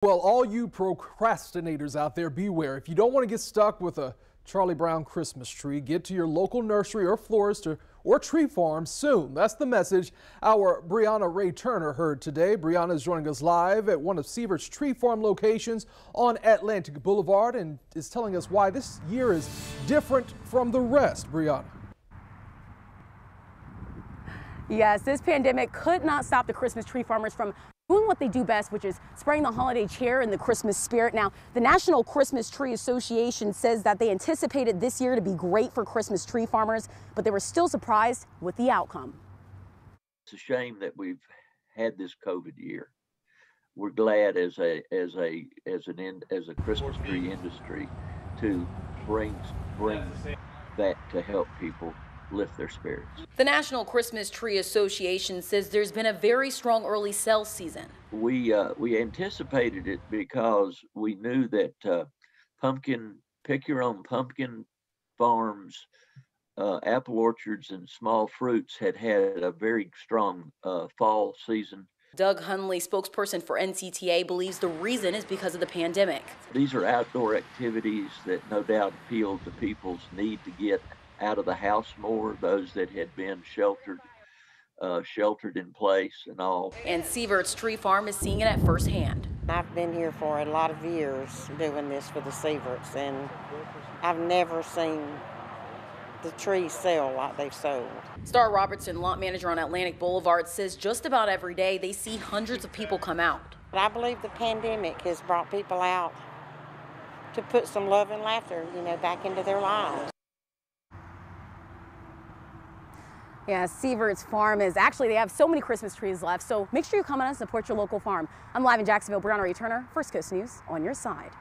Well, all you procrastinators out there, beware. If you don't want to get stuck with a Charlie Brown Christmas tree, get to your local nursery or florist or tree farm soon. That's the message our Brianna Ray Turner heard today. Brianna is joining us live at one of Severt's tree farm locations on Atlantic Boulevard and is telling us why this year is different from the rest. Brianna. Yes, this pandemic could not stop the Christmas tree farmers from doing what they do best, which is spraying the holiday cheer in the Christmas spirit. Now, the National Christmas Tree Association says that they anticipated this year to be great for Christmas tree farmers, but they were still surprised with the outcome. It's a shame that we've had this COVID year. We're glad as a Christmas tree industry to bring that to help people lift their spirits. The National Christmas Tree Association says there's been a very strong early sales season. We anticipated it because we knew that pick your own pumpkin farms, apple orchards, and small fruits had a very strong fall season. Doug Hunley, spokesperson for NCTA, believes the reason is because of the pandemic. These are outdoor activities that no doubt appeal to people's need to get out of the house more, those that had been sheltered in place and all. And Severt's tree farm is seeing it at firsthand. I've been here for a lot of years doing this for the Severts, and I've never seen the trees sell like they've sold. Star Robertson, lot manager on Atlantic Boulevard, says just about every day they see hundreds of people come out. But I believe the pandemic has brought people out to put some love and laughter, back into their lives. Yeah, Severt's farm is they have so many Christmas trees left, so make sure you come on and support your local farm. I'm live in Jacksonville, Brianna Ray Turner, First Coast News on your side.